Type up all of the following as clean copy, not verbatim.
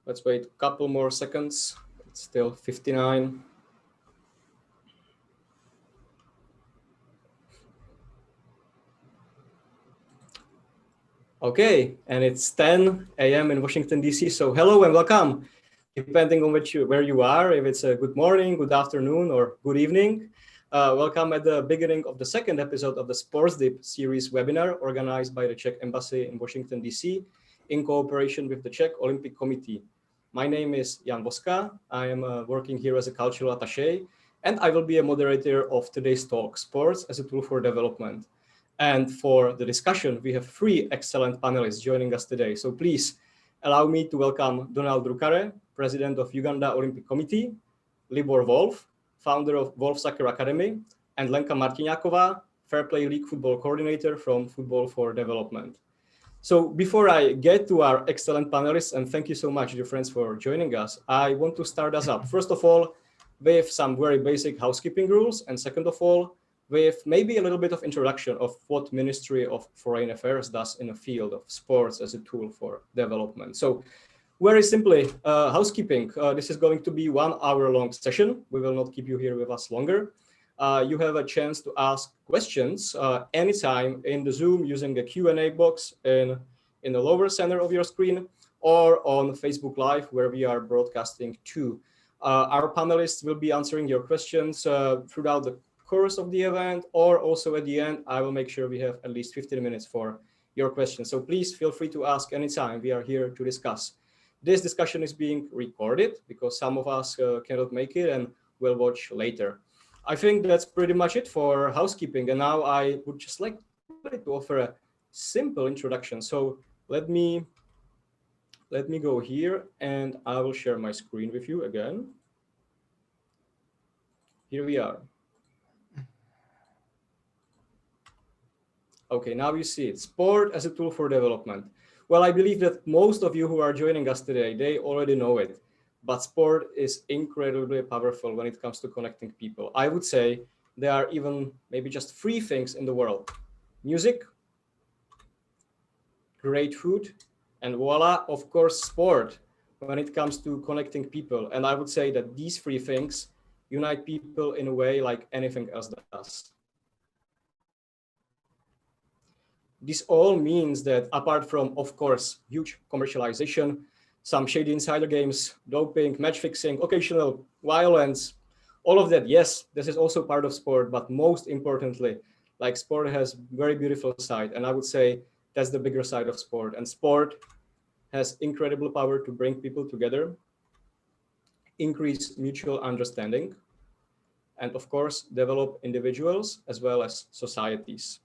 Let's wait a couple more seconds. It's still 59. Okay, and it's 10 a.m. in Washington, D.C. So hello and welcome, depending on where you are, if it's a good morning, good afternoon, or good evening. Welcome at the beginning of the second episode of the SPORTSDIP series webinar organized by the Czech Embassy in Washington, D.C. in cooperation with the Czech Olympic Committee. My name is Woska. I am working here as a cultural attaché, and I will be a moderator of today's talk, Sports as a Tool for Development. And for the discussion, we have three excellent panelists joining us today. So please allow me to welcome Rukare, President of Uganda Olympic Committee, Libor Volf, founder of Volf Soccer Academy, and Lenka Martináková, Fair Play League football coordinator from Football for Development. So before I get to our excellent panelists, and thank you so much, dear friends, for joining us, I want to start us up. First of all, with some very basic housekeeping rules, and second of all, with maybe a little bit of introduction of what Ministry of Foreign Affairs does in the field of sports as a tool for development. So very simply, housekeeping. This is going to be 1 hour long session. We will not keep you here with us longer. You have a chance to ask questions anytime in the Zoom using the Q&A box in the lower center of your screen or on Facebook Live, where we are broadcasting to. Our panelists will be answering your questions throughout the course of the event, or also at the end. I will make sure we have at least 15 minutes for your questions. So please feel free to ask anytime. We are here to discuss. This discussion is being recorded because some of us cannot make it and will watch later. I think that's pretty much it for housekeeping. And now I would just like to offer a simple introduction. So let me go here and I will share my screen with you again. Here we are. Okay, now you see it. Sport as a tool for development. Well, I believe that most of you who are joining us today, they already know it. But sport is incredibly powerful when it comes to connecting people. I would say there are even maybe just 3 things in the world: music, great food, and voila, of course, sport when it comes to connecting people. And I would say that these 3 things unite people in a way like anything else does. This all means that apart from, of course, huge commercialization, some shady insider games, doping, match fixing, occasional violence, all of that, yes, this is also part of sport, but most importantly, like sport has very beautiful side, and I would say that's the bigger side of sport. And sport has incredible power to bring people together, increase mutual understanding, and of course, develop individuals as well as societies.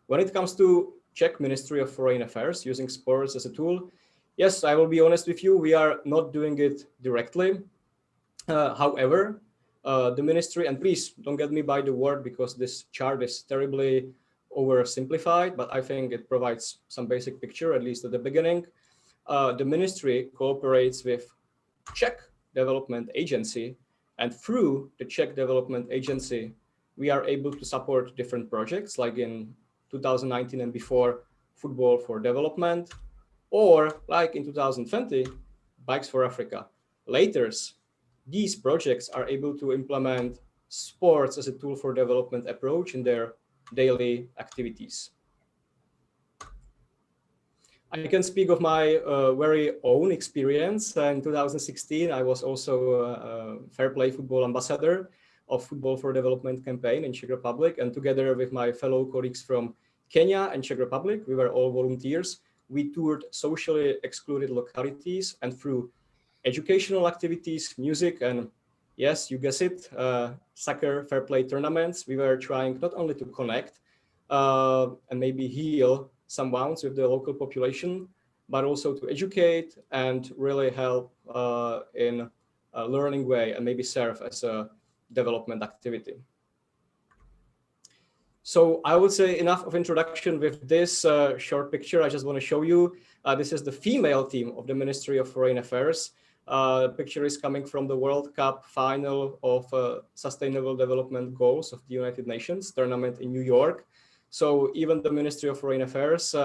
When it comes to Czech Ministry of Foreign Affairs using sports as a tool, yes, I will be honest with you, we are not doing it directly. However, the ministry, and please don't get me by the word because this chart is terribly oversimplified, but I think it provides some basic picture, at least at the beginning. The ministry cooperates with Czech Development Agency, and through the Czech Development Agency, we are able to support different projects, like in 2019 and before, Football for Development, or like in 2020, Bikes for Africa. Later, these projects are able to implement sports as a tool for development approach in their daily activities. I can speak of my very own experience. In 2016, I was also a Fair Play Football Ambassador of Football for Development campaign in Czech Republic. And together with my fellow colleagues from Kenya and Czech Republic, we were all volunteers. We toured socially excluded localities, and through educational activities, music, and yes, you guess it, soccer fair play tournaments, we were trying not only to connect and maybe heal some wounds with the local population, but also to educate and really help in a learning way and maybe serve as a development activity. So I would say enough of introduction with this short picture. I just want to show you, this is the female team of the Ministry of Foreign Affairs. The picture is coming from the World Cup final of Sustainable Development Goals of the United Nations tournament in New York. So even the Ministry of Foreign Affairs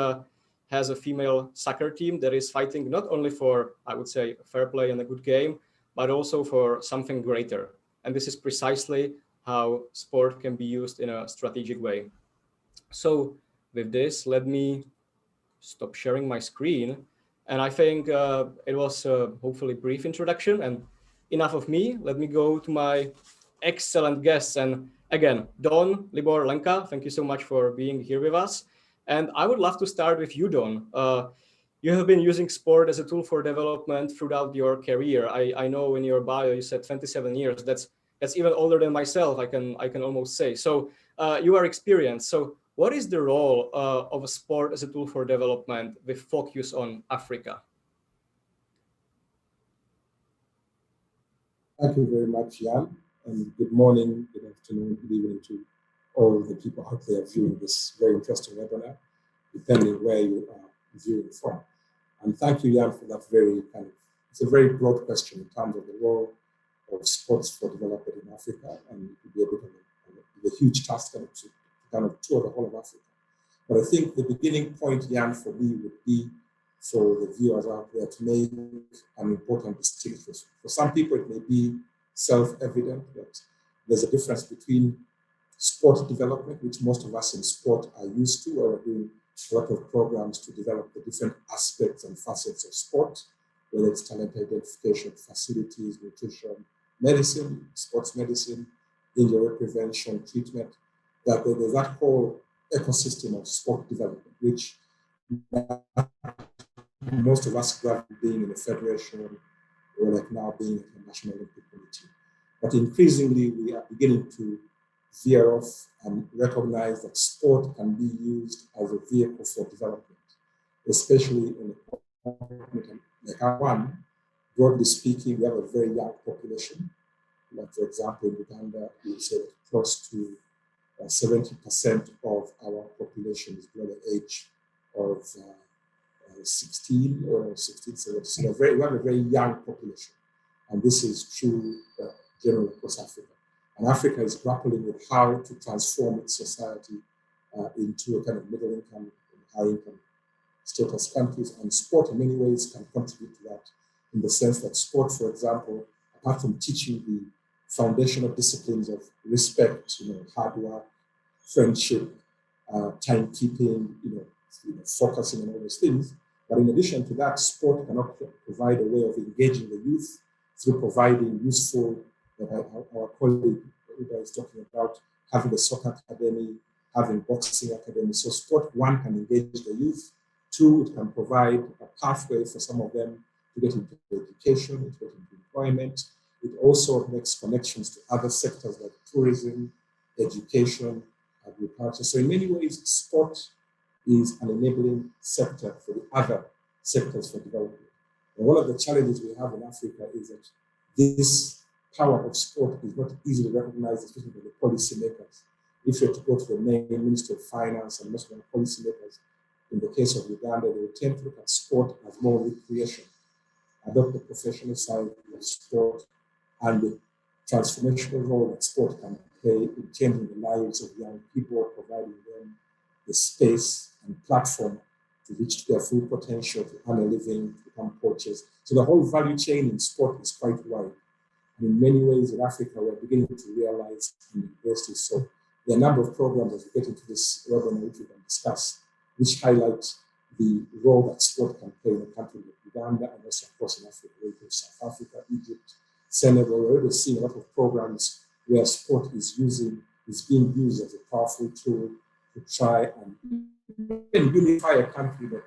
has a female soccer team that is fighting not only for, I would say, fair play and a good game, but also for something greater. And this is precisely how sport can be used in a strategic way. So with this, let me stop sharing my screen. And I think it was hopefully brief introduction and enough of me. Let me go to my excellent guests. And again, Don, Libor, Lenka, thank you so much for being here with us. And I would love to start with you, Don. You have been using sport as a tool for development throughout your career. I know in your bio you said 27 years. That's even older than myself, I can almost say. So you are experienced. So what is the role of a sport as a tool for development with focus on Africa? Thank you very much, Jan, and good morning, good afternoon, good evening to all the people out there viewing this very interesting webinar, depending where you are viewing from. And thank you, Jan, for that very it's a very broad question in terms of the role of sports for development in Africa, and it would be a bit of a huge task to kind of tour the whole of Africa. But I think the beginning point, Jan, for me would be for the viewers out there to make an important distinction. For some people, it may be self-evident that there's a difference between sport development, which most of us in sport are used to, where we're doing a lot of programs to develop the different aspects and facets of sport, whether it's talent identification, facilities, nutrition, medicine, sports medicine, injury prevention, treatment, that there's that whole ecosystem of sport development, which most of us grew up being in a federation or like now being at the National Olympic Committee. But increasingly, we are beginning to veer off and recognize that sport can be used as a vehicle for development, especially in a continent like our one. Broadly speaking, we have a very young population. Like, for example, in Uganda, we say that close to 70% of our population is below the age of 16 or 16, 17. So we have a very young population. And this is true generally across Africa. And Africa is grappling with how to transform its society into a kind of middle income and high income status countries. And sport in many ways can contribute to that, in the sense that sport, for example, apart from teaching the foundational disciplines of respect, hard work, friendship, timekeeping, focusing on all those things. But in addition to that, sport can provide a way of engaging the youth through providing useful, our colleague is talking about, having a soccer academy, having boxing academy. So sport, one, can engage the youth. Two, it can provide a pathway for some of them to get into education, to get into employment. It also makes connections to other sectors like tourism, education, agriculture. So in many ways, sport is an enabling sector for the other sectors for development. And one of the challenges we have in Africa is that this power of sport is not easily recognized, especially by the policymakers. If you're to go to the main Minister of Finance and most of the policymakers, in the case of Uganda, they will tend to look at sport as more recreation, adopt the professional side of sport, and the transformational role that sport can play in changing the lives of young people, providing them the space and platform to reach their full potential, to earn a living, to become coaches. So the whole value chain in sport is quite wide. And in many ways in Africa, we're beginning to realize and embrace this. So there are a number of programs as we get into this webinar which we can discuss, which highlight the role that sport can play in a country like Uganda and also across in Africa, South Africa, Egypt, Senegal. We're already seeing a lot of programs where sport is being used as a powerful tool to try and unify a country, like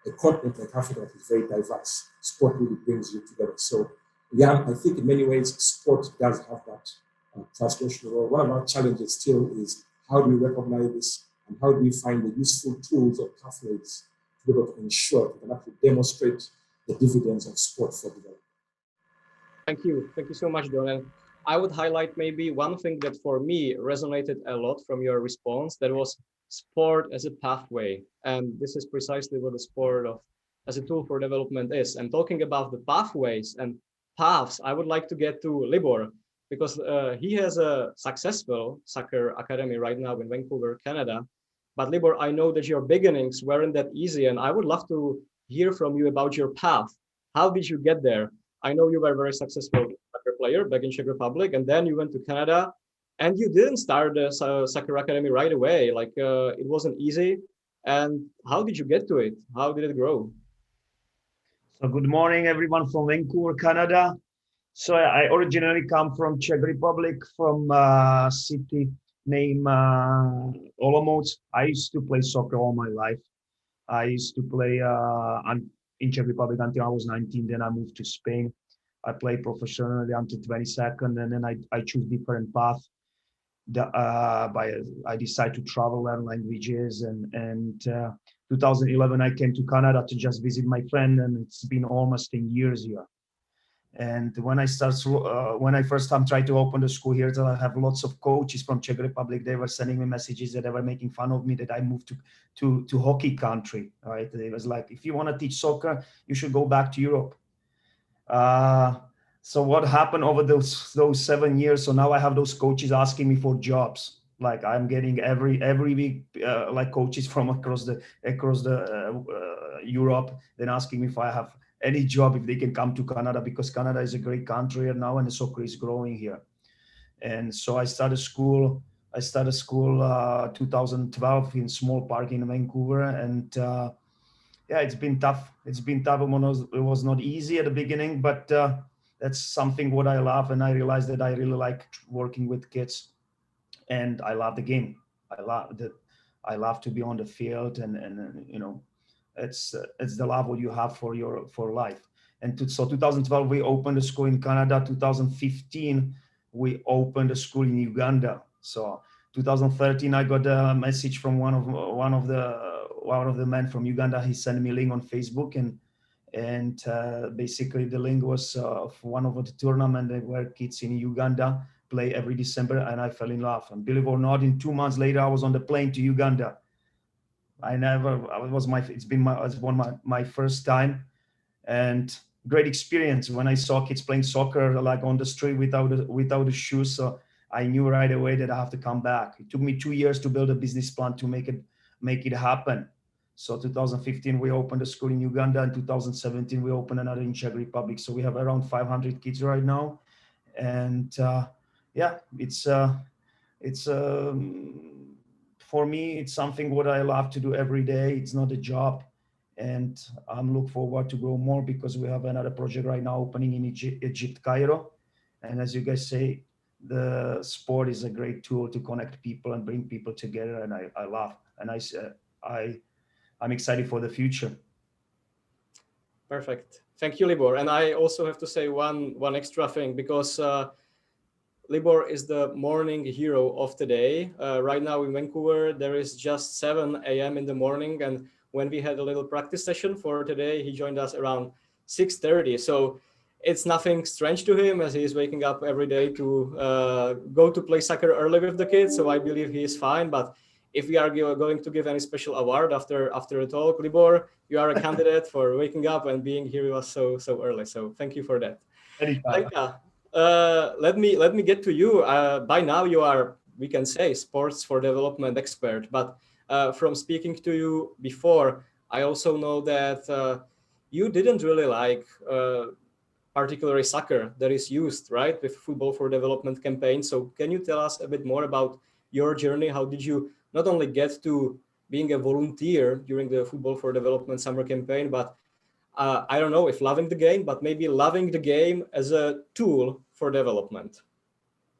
a continent like Africa that is very diverse. Sport really brings you together. So, yeah, I think in many ways, sport does have that transformational role. One of our challenges still is how do we recognize this and how do we find the useful tools or pathways to be able to ensure that we can actually demonstrate the dividends of sport for development. Thank you. Thank you so much, Don. And I would highlight maybe one thing that for me resonated a lot from your response, that was sport as a pathway. And this is precisely what the sport as a tool for development is. And talking about the pathways and paths, I would like to get to Libor, because he has a successful soccer academy right now in Vancouver, Canada. But Libor, I know that your beginnings weren't that easy, and I would love to hear from you about your path. How did you get there? I know you were a very successful soccer player back in Czech Republic, and then you went to Canada, and you didn't start the soccer academy right away. Like it wasn't easy. And how did you get to it? How did it grow? So good morning, everyone from Vancouver, Canada. So I originally come from Czech Republic, from a city named Olomouc. I used to play soccer all my life. I used to play in Czech Republic until I was 19. Then I moved to Spain. I played professionally until 22nd, and then I chose different path. I decided to travel, learn languages, and 2011 I came to Canada to just visit my friend, and it's been almost 10 years here. And when I first time tried to open the school here, I have lots of coaches from Czech Republic. They were sending me messages that they were making fun of me that I moved to hockey country. Right? It was like, if you want to teach soccer, you should go back to Europe. So what happened over those 7 years? So now I have those coaches asking me for jobs. Like I'm getting every week, like coaches from across the Europe, then asking me if I have any job, if they can come to Canada, because Canada is a great country now and the soccer is growing here. And so I started school 2012 in small park in Vancouver, and yeah, it's been tough. It was not easy at the beginning, but that's something what I love, and I realized that I really like working with kids, and I love the game. I love to be on the field, and you know, it's the love what you have for life. And so 2012 we opened a school in Canada. 2015 we opened a school in Uganda. So 2013 I got a message from one of the men from Uganda. He sent me a link on Facebook, and basically the link was of one of the tournament where kids in Uganda play every December, and I fell in love. And believe it or not, in 2 months later I was on the plane to Uganda. It's been my first time, and great experience when I saw kids playing soccer like on the street without the shoes. So I knew right away that I have to come back. It took me 2 years to build a business plan to make it happen. So 2015 we opened a school in Uganda, and 2017 we opened another in Czech Republic. So we have around 500 kids right now, and yeah, it's for me, it's something what I love to do every day. It's not a job, and I'm looking forward to grow more, because we have another project right now opening in Egypt, Cairo. And as you guys say, the sport is a great tool to connect people and bring people together, and I love, and I'm excited for the future. Perfect. Thank you, Libor. And I also have to say one extra thing, because Libor is the morning hero of today. Right now in Vancouver, there is just 7 a.m. in the morning. And when we had a little practice session for today, he joined us around 6:30. So it's nothing strange to him, as he is waking up every day to go to play soccer early with the kids. So I believe he is fine. But if we are going to give any special award after the talk, Libor, you are a candidate for waking up and being here with us so early. So thank you for that. Lenka, let me get to you. By now you are, we can say, sports for development expert. But from speaking to you before, I also know that you didn't really like particularly soccer that is used, right, with Football for Development campaign. So can you tell us a bit more about your journey? How did you not only get to being a volunteer during the Football for Development summer campaign, but I don't know if loving the game, but maybe loving the game as a tool for development?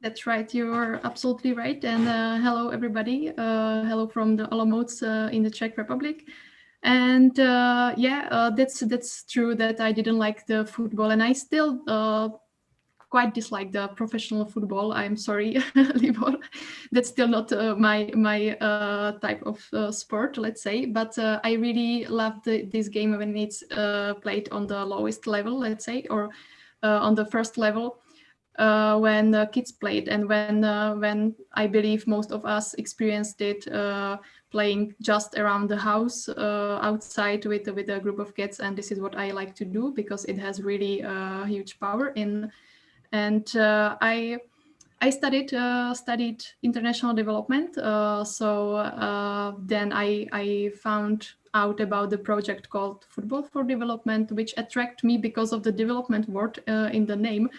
That's right. You're absolutely right. And hello, everybody. Hello from the Olomouc in the Czech Republic. And that's true that I didn't like the football, and I still quite dislike the professional football. I'm sorry, Libor. That's still not my type of sport, let's say. But I really love this game when it's played on the lowest level, let's say, or on the first level. When kids played, and when I believe most of us experienced it playing just around the house outside with a group of kids. And this is what I like to do, because it has really huge power in. And I I studied international development. Then I found out about the project called Football for Development, which attracted me because of the development word in the name.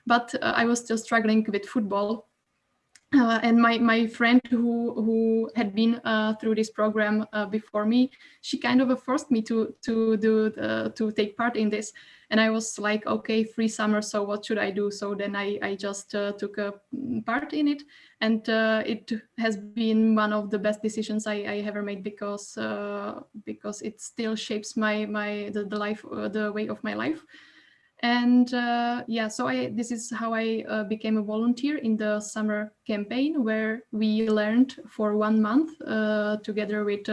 But I was still struggling with football. And my friend who had been through this program before me, she kind of forced me to take part in this. And I was like, okay, free summer, so what should I do? So then I just took a part in it, and it has been one of the best decisions I ever made, because it still shapes the way of my life. And so this is how I became a volunteer in the summer campaign, where we learned for 1 month together with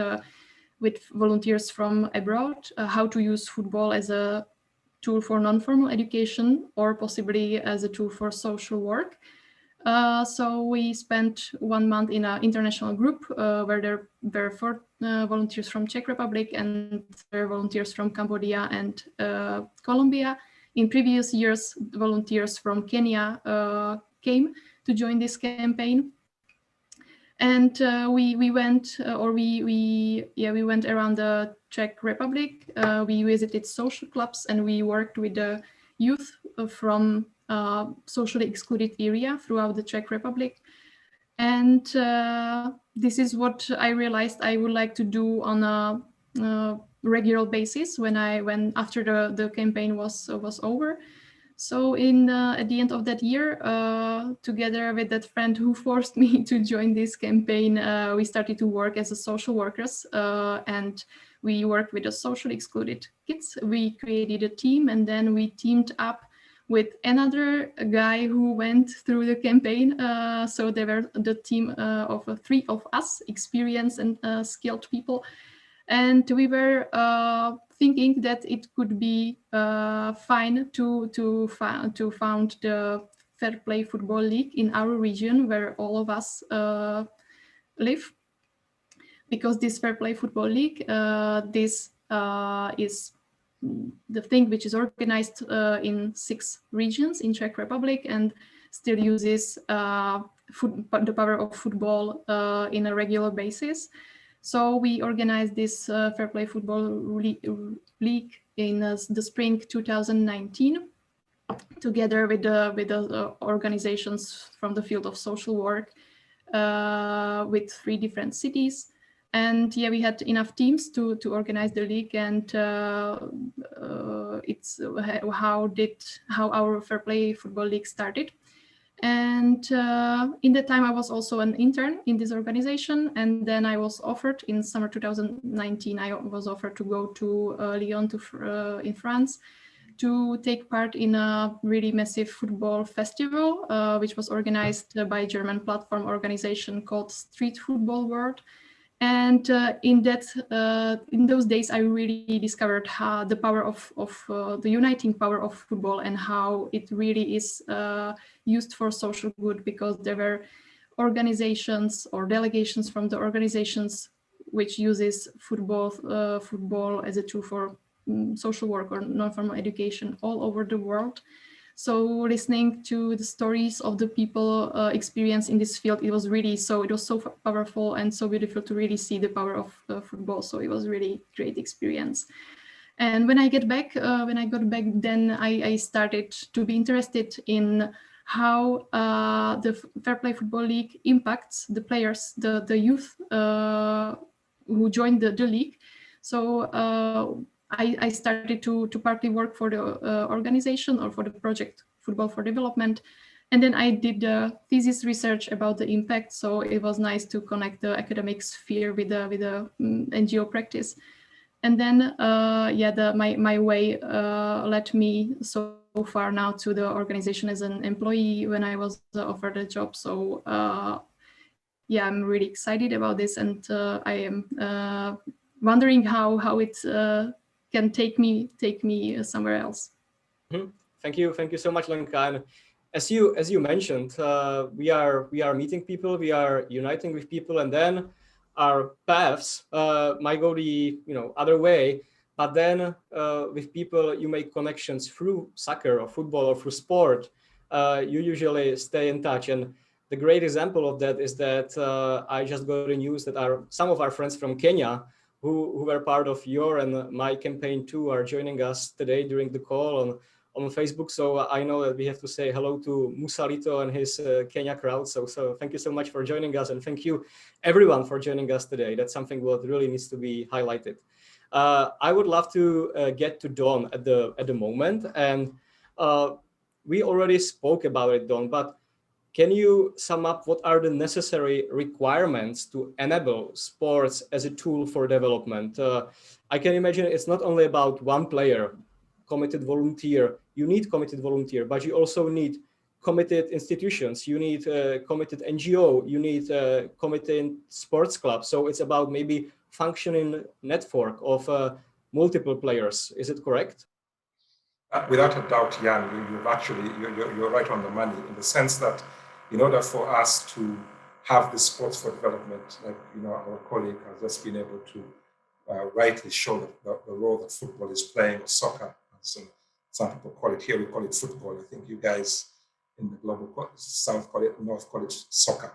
volunteers from abroad how to use football as a tool for non-formal education, or possibly as a tool for social work. So we spent 1 month in an international group where there were 4 volunteers from Czech Republic and 3 volunteers from Cambodia and Colombia. In previous years, volunteers from Kenya came to join this campaign, and we went around the Czech Republic. We visited social clubs, and we worked with the youth from socially excluded area throughout the Czech Republic. And this is what I realized I would like to do on a regular basis when after the campaign was over. So at the end of that year, together with that friend who forced me to join this campaign, we started to work as social workers, and we worked with the socially excluded kids. We created a team, and then we teamed up with another guy who went through the campaign. So they were the team of 3 of us, experienced and skilled people. And we were thinking that it could be fine to found the Fair Play Football League in our region, where all of us live. Because this Fair Play Football League, this is the thing which is organized in 6 regions in Czech Republic, and still uses the power of football in a regular basis. So we organized this Fair Play Football League in the spring 2019, together with the organizations from the field of social work, with 3 different cities. And yeah, we had enough teams to organize the league, and it's how our Fair Play Football League started. And in that time, I was also an intern in this organization. And then I was offered in summer 2019, I was offered to go to Lyon in France to take part in a really massive football festival, which was organized by a German platform organization called Street Football World. And in those days, I really discovered how the power of the uniting power of football, and how it really is used for social good, because there were organizations or delegations from the organizations which uses football as a tool for social work or non-formal education all over the world. So listening to the stories of the people experience in this field, it was so powerful and so beautiful to really see the power of football. So it was really great experience. And when I got back, then I started to be interested in how the Fair Play Football League impacts the players, the youth who joined the league. So I started to partly work for the organization, or for the project Football for Development. And then I did the thesis research about the impact. So it was nice to connect the academic sphere with the NGO practice. And then, my way led me so far now to the organization as an employee when I was offered a job. So I'm really excited about this, and I am wondering how it can take me somewhere else. Mm-hmm. Thank you so much, Lenka. And as you mentioned, we are meeting people, we are uniting with people, and then our paths might go the other way. But then with people, you make connections through soccer or football or through sport. You usually stay in touch. And the great example of that is that I just got the news that some of our friends from Kenya who were part of your and my campaign too are joining us today during the call on Facebook. So I know that we have to say hello to Musalito and his Kenya crowd. So thank you so much for joining us, and thank you everyone for joining us today. That's something what really needs to be highlighted. I would love to get to Dawn at the moment, and we already spoke about it, Dawn, but can you sum up what are the necessary requirements to enable sports as a tool for development? I can imagine it's not only about one player, committed volunteer. You need committed volunteer, but you also need committed institutions. You need committed NGO. You need committed sports clubs. So it's about maybe functioning network of multiple players. Is it correct? Without a doubt, Jan, you're right on the money, in the sense that in order for us to have the sports for development, like our colleague has just been able to rightly show the role that football is playing, or soccer, as some people call it. Here we call it football. I think you guys in the global south call it, north call it soccer.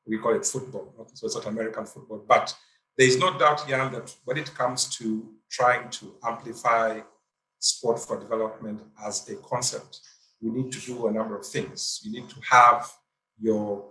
We call it football, so it's not American football. But there is no doubt, Jan, that when it comes to trying to amplify sport for development as a concept, we need to do a number of things. You need to have your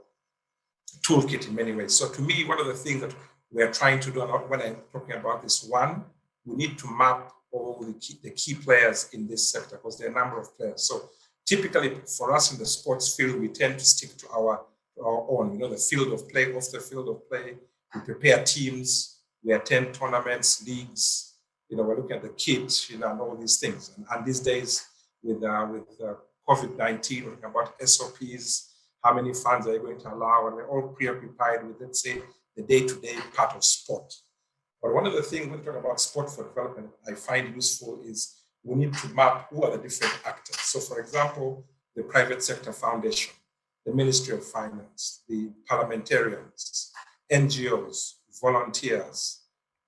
toolkit in many ways. So to me, one of the things that we're trying to do when I'm talking about this, one, we need to map all the key players in this sector, because there are a number of players. So typically for us in the sports field, we tend to stick to our own, the field of play, off the field of play. We prepare teams, we attend tournaments, leagues, we're looking at the kit, and all these things. And these days with COVID-19, we're talking about SOPs, how many funds are you going to allow? And we're all preoccupied with, let's say, the day-to-day part of sport. But one of the things when we talk about sport for development, I find useful is we need to map who are the different actors. So for example, the private sector foundation, the Ministry of Finance, the parliamentarians, NGOs, volunteers,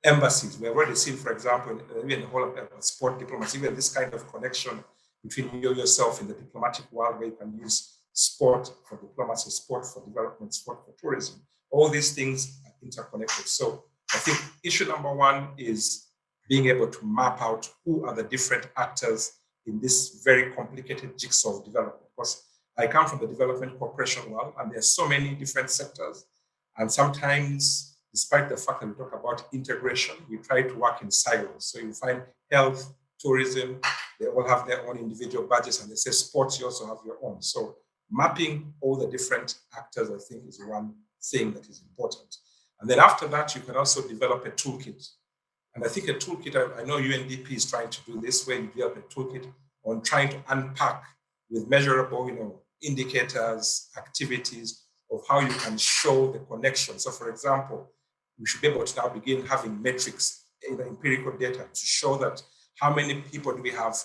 embassies. We have already seen, for example, even the whole of sport diplomacy, even this kind of connection between yourself in the diplomatic world, where you can use sport for diplomacy, sport for development, sport for tourism. All these things are interconnected. So I think issue number one is being able to map out who are the different actors in this very complicated jigsaw of development. Because I come from the development cooperation world, and there are so many different sectors. And sometimes, despite the fact that we talk about integration, we try to work in silos. So you find health, tourism, they all have their own individual budgets, and they say sports, you also have your own. So mapping all the different actors, I think, is one thing that is important. And then after that, you can also develop a toolkit. And I think a toolkit, I know UNDP is trying to do this, where you develop a toolkit on trying to unpack with measurable, indicators, activities of how you can show the connection. So for example, we should be able to now begin having metrics, empirical data to show that how many people do we have,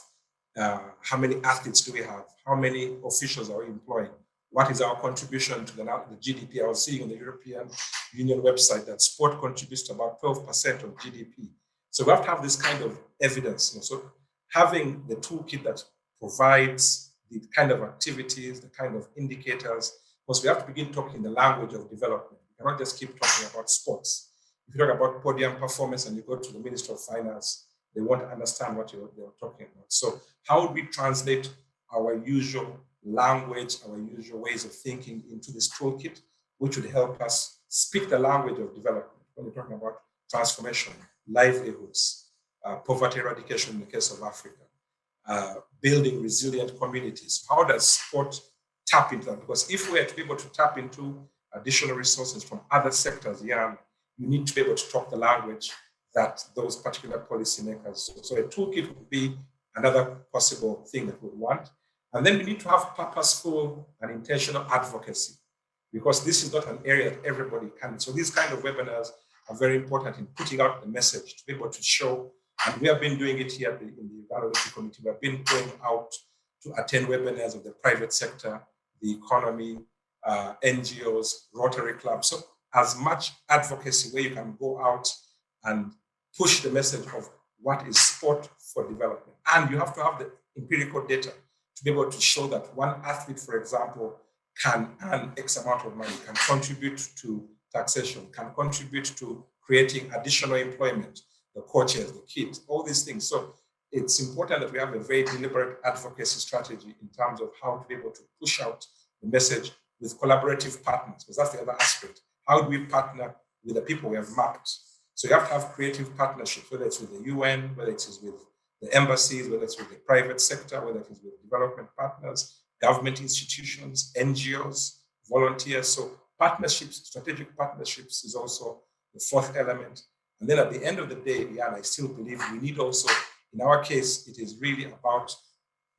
how many athletes do we have, how many officials are we employing, what is our contribution to the GDP. I was seeing on the European Union website that sport contributes to about 12% of GDP. So we have to have this kind of evidence. So having the toolkit that provides the kind of activities, the kind of indicators, because we have to begin talking the language of development. We cannot just keep talking about sports. If you talk about podium performance and you go to the Minister of Finance, they won't understand what you're talking about. So how would we translate our usual language, our usual ways of thinking into this toolkit, which would help us speak the language of development when we're talking about transformation, livelihoods, poverty eradication in the case of Africa, building resilient communities. How does sport tap into that? Because if we are to be able to tap into additional resources from other sectors, you need to be able to talk the language that those particular policymakers. So a toolkit would be another possible thing that we want. And then we need to have purposeful and intentional advocacy, because this is not an area that everybody can. So these kind of webinars are very important in putting out the message, to be able to show, and we have been doing it here in the Uganda Olympic Committee. We have been going out to attend webinars of the private sector, the economy, NGOs, Rotary clubs. So as much advocacy where you can go out and push the message of what is sport for development. And you have to have the empirical data to be able to show that one athlete, for example, can earn X amount of money, can contribute to taxation, can contribute to creating additional employment, the coaches, the kids, all these things. So it's important that we have a very deliberate advocacy strategy in terms of how to be able to push out the message with collaborative partners, because that's the other aspect. How do we partner with the people we have mapped? So you have to have creative partnerships, whether it's with the UN, whether it is with the embassies, whether it's with the private sector, whether it is with development partners, government institutions, NGOs, volunteers. So partnerships, strategic partnerships is also the fourth element. And then at the end of the day, yeah, I still believe we need also, in our case, it is really about,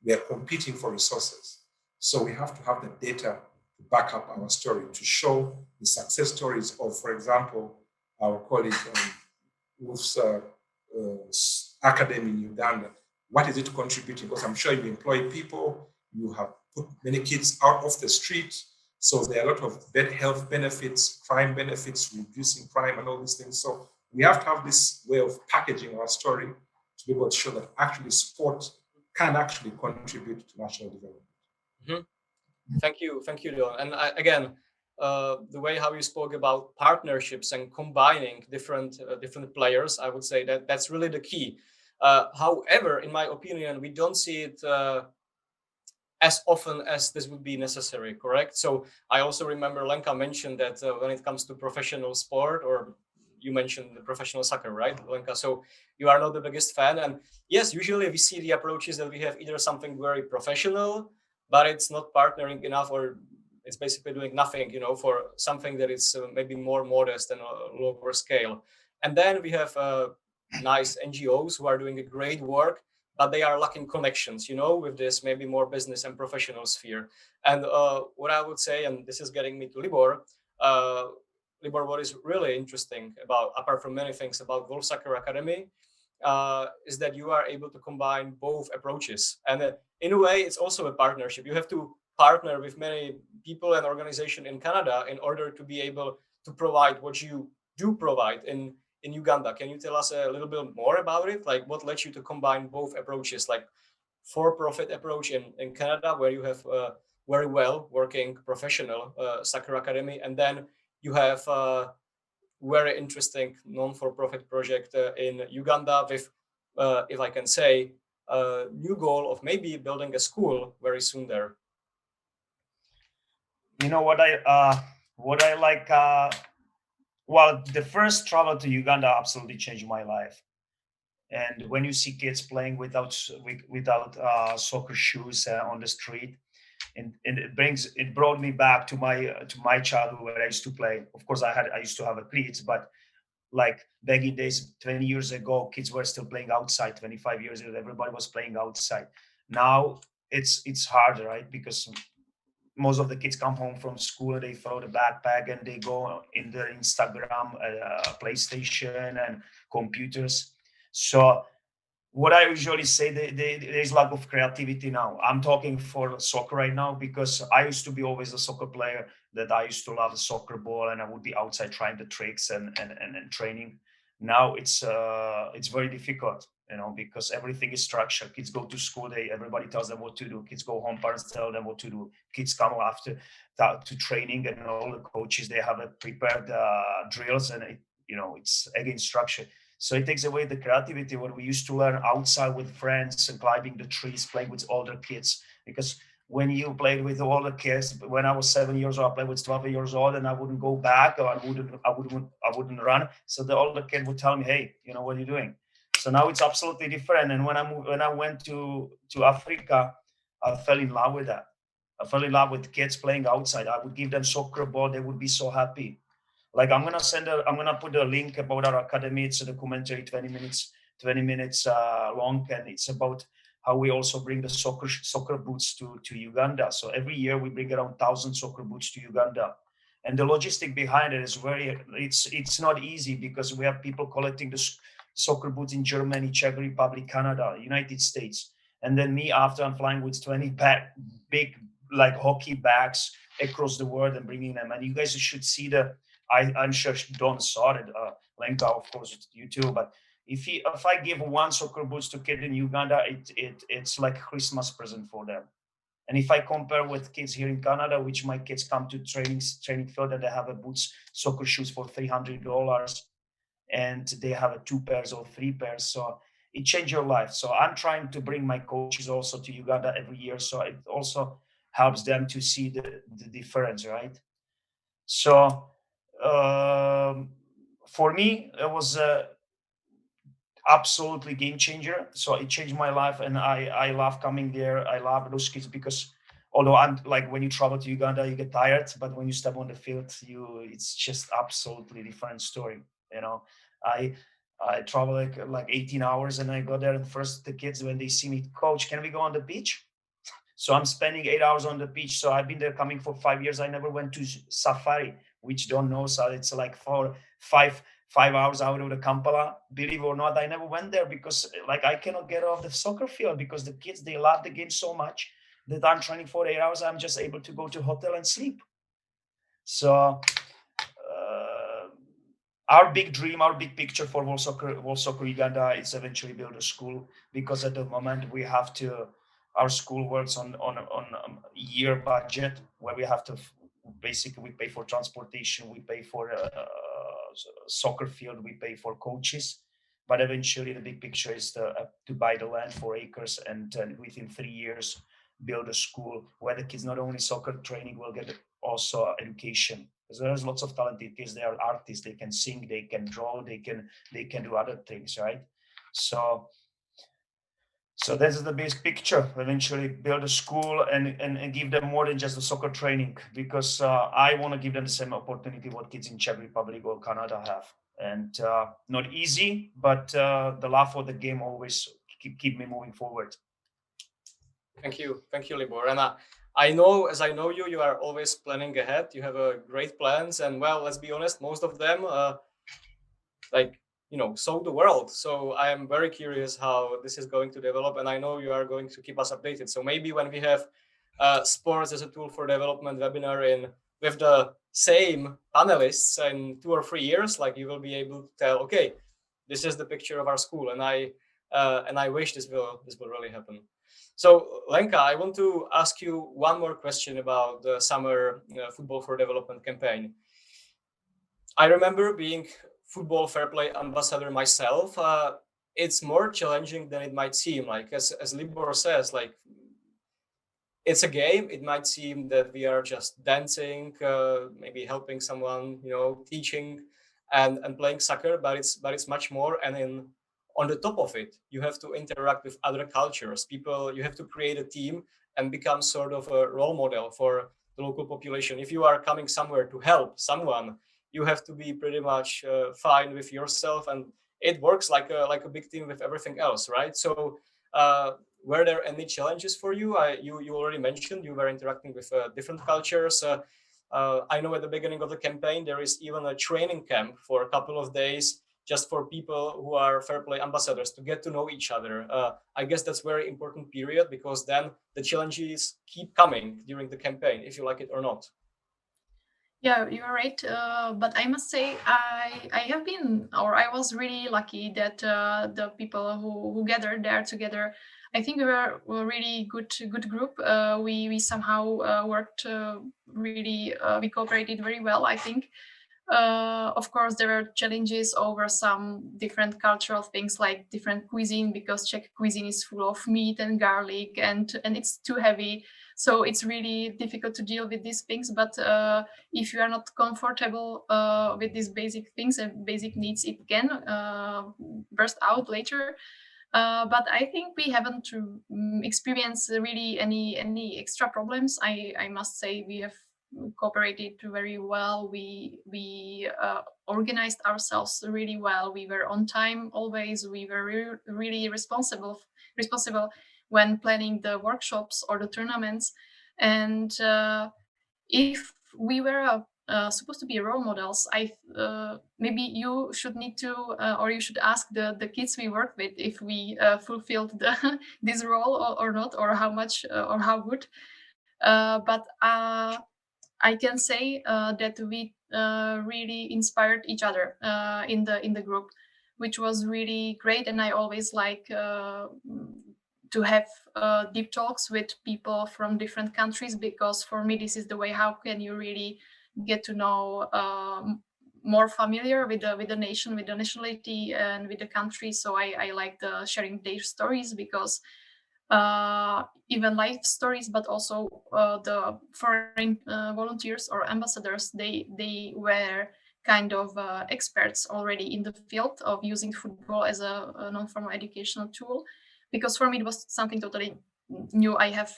we are competing for resources. So we have to have the data to back up our story, to show the success stories of, for example, our colleague Wolf's academy in Uganda. What is it contributing? Because I'm sure you employ people, you have put many kids out off the street. So there are a lot of health benefits, crime benefits, reducing crime and all these things. So we have to have this way of packaging our story to be able to show that actually sport can actually contribute to national development. Mm-hmm. Thank you, Leon. And again, the way how you spoke about partnerships and combining different players, I would say that that's really the key. However, in my opinion, we don't see it as often as this would be necessary, correct? So I also remember Lenka mentioned that when it comes to professional sport, or you mentioned the professional soccer, right, Lenka? So you are not the biggest fan. And yes, usually we see the approaches that we have either something very professional, but it's not partnering enough, or it's basically doing nothing, for something that is maybe more modest and a lower scale. And then we have nice NGOs who are doing a great work, but they are lacking connections, with this maybe more business and professional sphere. And what I would say, and this is getting me to Libor, what is really interesting about, apart from many things about Volf Soccer Academy, is that you are able to combine both approaches. And in a way, it's also a partnership. You have to partner with many people and organizations in Canada in order to be able to provide what you do provide in Uganda. Can you tell us a little bit more about it? Like what led you to combine both approaches, like for-profit approach in Canada, where you have very well working professional soccer academy, and then you have very interesting non-for-profit project in Uganda with, if I can say, a new goal of maybe building a school very soon there. What I like, well, the first travel to Uganda absolutely changed my life. And when you see kids playing without soccer shoes on the street, and it brought me back to my childhood where I used to play. Of course, I used to have a cleats, but like back in days, 20 years ago, kids were still playing outside. 25 years ago, everybody was playing outside. Now it's hard, right? Because most of the kids come home from school and they throw the backpack and they go in the Instagram, PlayStation and computers. So what I usually say, there's lack of creativity now. I'm talking for soccer right now because I used to be always a soccer player, that I used to love the soccer ball and I would be outside trying the tricks and training. Now it's very difficult, because everything is structured. Kids go to school, everybody tells them what to do. Kids go home, parents tell them what to do. Kids come after that to training, and all the coaches, they have prepared drills, and it's again structured. So it takes away the creativity, what we used to learn outside with friends and climbing the trees, playing with older kids. Because when you played with older kids, when I was 7 years old, I played with 12 years old, and I wouldn't go back, or I wouldn't run. So the older kid would tell me, "Hey, what are you doing?" So now it's absolutely different. And when I went to Africa, I fell in love with that. I fell in love with kids playing outside. I would give them soccer ball; they would be so happy. Like I'm gonna put a link about our academy. It's a documentary, 20 minutes long, and it's about how we also bring the soccer boots to Uganda. So every year we bring around 1,000 soccer boots to Uganda, and the logistic behind it is it's not easy, because we have people collecting the soccer boots in Germany, Czech Republic, Canada, United States, and then me after I'm flying with 20 big like hockey bags across the world and bringing them. And you guys should see I'm sure Don saw it, Lenka, of course, you too. But if I give one soccer boots to kid in Uganda, it's like a Christmas present for them. And if I compare with kids here in Canada, which my kids come to training field and they have a boots, soccer shoes for $300, and they have a 2 pairs or 3 pairs. So it changed your life. So I'm trying to bring my coaches also to Uganda every year. So it also helps them to see the difference, right? So for me, it was a absolutely game changer. So it changed my life, and I love coming there. I love those kids because although I'm like, when you travel to Uganda, you get tired, but when you step on the field, it's just absolutely different story. You know, I travel like 18 hours, and I go there, and first the kids, when they see me, coach, can we go on the beach? So I'm spending 8 hours on the beach. So I've been there coming for 5 years. I never went to safari, which don't know. So it's like 5 hours out of the Kampala. Believe it or not, I never went there because like I cannot get off the soccer field because the kids, they love the game so much that I'm training for 8 hours. I'm just able to go to hotel and sleep. So our big dream, our big picture for World Soccer Uganda is eventually build a school, because at the moment we have to, our school works on a year budget where we have to basically, we pay for transportation, we pay for soccer field, we pay for coaches, but eventually the big picture is to buy the land for acres and within 3 years build a school where the kids not only soccer training will get also education. Because there's lots of talented kids. They are artists. They can sing. They can draw. They can do other things, right? So this is the big picture. Eventually, build a school and give them more than just the soccer training, because I want to give them the same opportunity what kids in Czech Republic or Canada have. And not easy, but the love for the game always keep me moving forward. Thank you, Libor. And I know, as I know you, you are always planning ahead. You have great plans, and well, let's be honest, most of them, sow the world. So I am very curious how this is going to develop, and I know you are going to keep us updated. So maybe when we have sports as a tool for development webinar with the same panelists in 2 or 3 years, like you will be able to tell, okay, this is the picture of our school, and I wish this will really happen. So, Lenka, I want to ask you one more question about the summer Football for Development campaign. I remember being football fair play ambassador myself. It's more challenging than it might seem. Like as Libor says, like it's a game. It might seem that we are just dancing, maybe helping someone, teaching and playing soccer, but it's much more. And on the top of it, you have to interact with other cultures, people. You have to create a team and become sort of a role model for the local population. If you are coming somewhere to help someone, you have to be pretty much fine with yourself, and it works like a big team with everything else, right? So were there any challenges for you? You already mentioned you were interacting with different cultures. I know at the beginning of the campaign there is even a training camp for a couple of days just for people who are fair play ambassadors to get to know each other. I guess that's a very important period, because then the challenges keep coming during the campaign, if you like it or not. Yeah, you're right. But I must say, I was really lucky that the people who gathered there together, I think we were a really good group. We somehow worked we cooperated very well, I think. Of course, there were challenges over some different cultural things, like different cuisine, because Czech cuisine is full of meat and garlic, and it's too heavy. So it's really difficult to deal with these things. But if you are not comfortable with these basic things and basic needs, it can burst out later. But I think we haven't experienced really any extra problems. I must say we have cooperated very well. We organized ourselves really well. We were on time always. We were really responsible when planning the workshops or the tournaments. And if we were supposed to be role models, maybe you should need to or you should ask the kids we work with if we fulfilled this role or not, or how much or how good. But I can say that we really inspired each other in the group, which was really great. And I always like to have deep talks with people from different countries, because for me this is the way how can you really get to know more familiar with the nation, with the nationality, and with the country. So I like the sharing their stories, because even life stories, but also the foreign volunteers or ambassadors, they were kind of experts already in the field of using football as a non-formal educational tool. Because for me it was something totally new. I have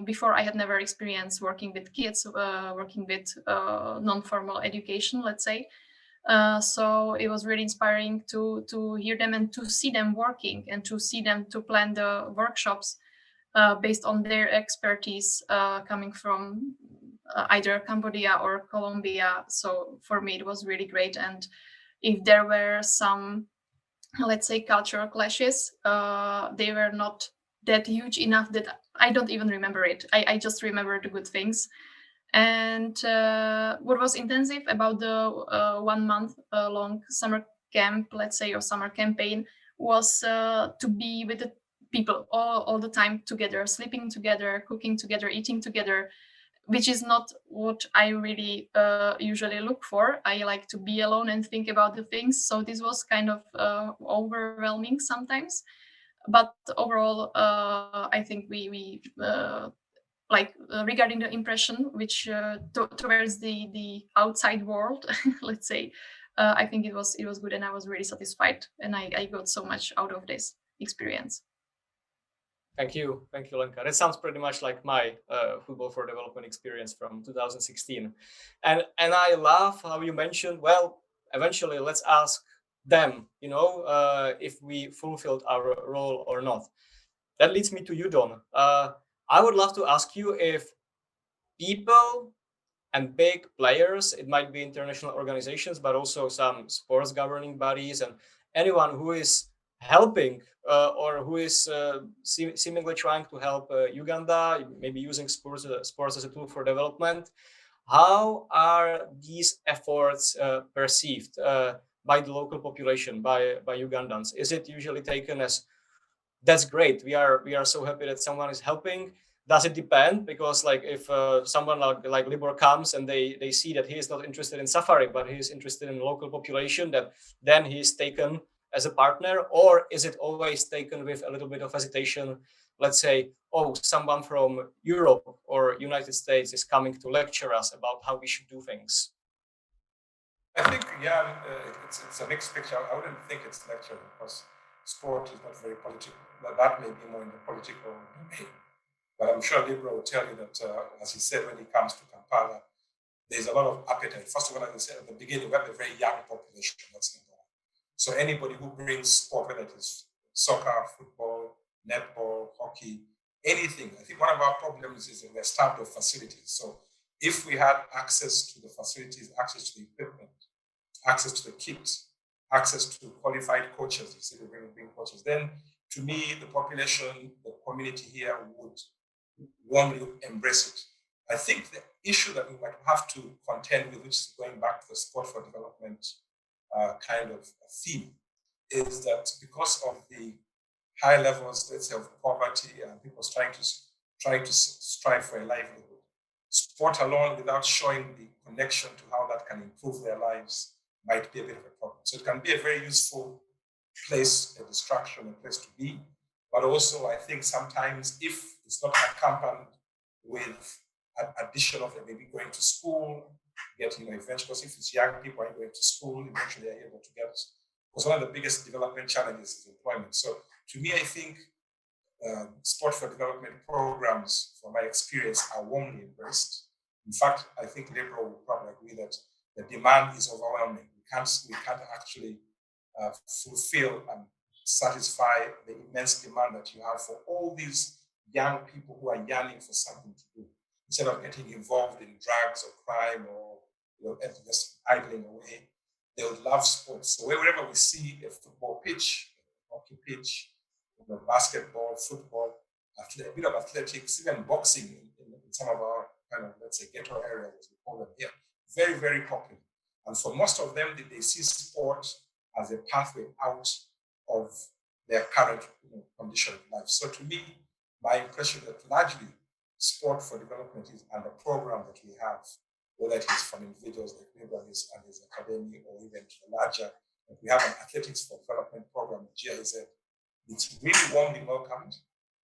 before I had never experienced working with kids, working with non-formal education, let's say. So it was really inspiring to hear them and to see them working, and to see them to plan the workshops based on their expertise coming from either Cambodia or Colombia. So for me it was really great. And if there were some, let's say, cultural clashes, they were not that huge enough that I don't even remember it. I just remember the good things. And what was intensive about the 1 month long summer camp, let's say, or summer campaign, was to be with the people all the time together, sleeping together, cooking together, eating together, which is not what I really usually look for. I like to be alone and think about the things. So this was kind of overwhelming sometimes. But overall, I think we regarding the impression, which towards the outside world, let's say, I think it was good, and I was really satisfied, and I got so much out of this experience. Thank you, Lenka. That sounds pretty much like my Football for Development experience from 2016, and I love how you mentioned, well, eventually let's ask them, if we fulfilled our role or not. That leads me to you, Don. I would love to ask you if people and big players, it might be international organizations, but also some sports governing bodies and anyone who is helping or who is seemingly trying to help Uganda, maybe using sports as a tool for development. How are these efforts perceived by the local population, by Ugandans? Is it usually taken as, that's great, we are so happy that someone is helping? Does it depend? Because like if someone like Libor comes and they see that he is not interested in safari, but he is interested in local population, that then he is taken as a partner? Or is it always taken with a little bit of hesitation? Let's say, oh, someone from Europe or United States is coming to lecture us about how we should do things. I think, it's a mixed picture. I wouldn't think it's lecturing, because sport is not very political. That may be more in the political domain. But I'm sure Libor will tell you that, as he said, when he comes to Kampala, there's a lot of appetite. First of all, as I said at the beginning, we have a very young population. That's number one. So anybody who brings sport, whether it is soccer, football, netball, hockey, anything. I think one of our problems is that we're starved of facilities. So if we had access to the facilities, access to the equipment, access to the kit, access to qualified coaches, you see, we're bring coaches, then to me, the population, the community here would warmly embrace it. I think the issue that we might have to contend with, which is going back to the sport for development kind of theme, is that because of the high levels, let's say, of poverty and people trying to strive for a livelihood, sport alone, without showing the connection to how that can improve their lives, might be a bit of a problem. So it can be a very useful place, a distraction, a place to be. But also, I think sometimes if it's not accompanied with an addition of maybe going to school, getting eventually, because if it's young people are going to school, eventually they're able to get, because one of the biggest development challenges is employment. So to me, I think sport for development programs, from my experience, are warmly embraced. In fact, I think Libor will probably agree that the demand is overwhelming. We can't actually fulfill and satisfy the immense demand that you have for all these young people who are yearning for something to do, instead of getting involved in drugs or crime or just idling away. They would love sports. So wherever we see a football pitch, a hockey pitch, basketball, football, a bit of athletics, even boxing in some of our kind of, let's say, ghetto areas, as we call them here, very, very popular. And for most of them, they see sport as a pathway out of their current condition of life. So to me, my impression that largely sport for development is under program that we have, whether it is from individuals like Libor and his academy, or even to the larger. We have an athletics for development program at GIZ. It's really warmly welcomed.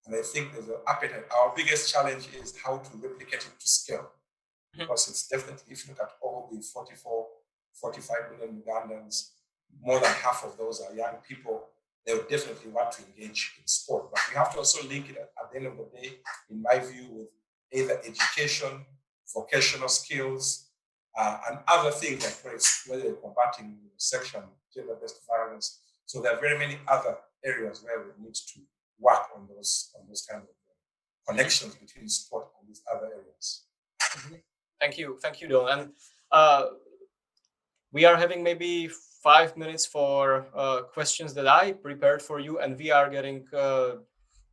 And I think there's an appetite. Our biggest challenge is how to replicate it to scale. Because it's definitely, if you look at all the 44, 45 million Ugandans, more than half of those are young people. They would definitely want to engage in sport. But we have to also link it at the end of the day, in my view, with either education, vocational skills, and other things like whether you're combating sexual and gender-based violence. So there are very many other areas where we need to work on those kind of connections between sport and these other areas. Thank you, Don. And we are having maybe 5 minutes for questions that I prepared for you, and we are getting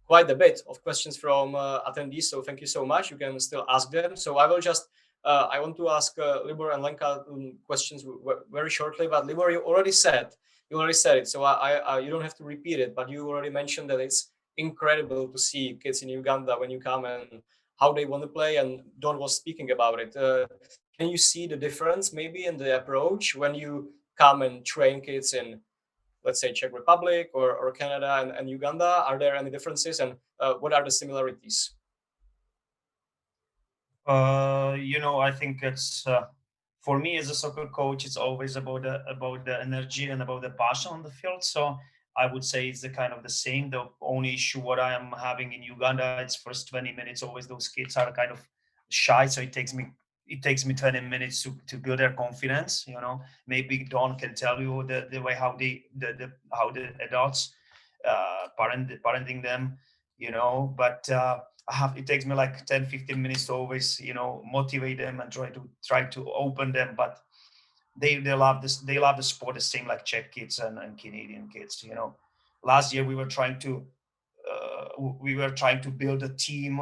quite a bit of questions from attendees. So thank you so much. You can still ask them. So I will just, I want to ask Libor and Lenka questions very shortly. But Libor, you already said it. So you don't have to repeat it. But you already mentioned that it's incredible to see kids in Uganda when you come and how they want to play. And Don was speaking about it. Can you see the difference maybe in the approach when you come and train kids in, let's say, Czech Republic or Canada and Uganda? Are there any differences, and what are the similarities? I think it's for me as a soccer coach, it's always about the energy and about the passion on the field. So I would say it's the kind of the same. The only issue what I am having in Uganda, it's first 20 minutes. Always those kids are kind of shy, so it takes me 20 minutes to build their confidence. Maybe Don can tell you the way how the adults parenting them. But it takes me like 10-15 minutes to always motivate them and try to open them. But they love this. They love the sport the same like Czech kids and Canadian kids. Last year we were trying to build a team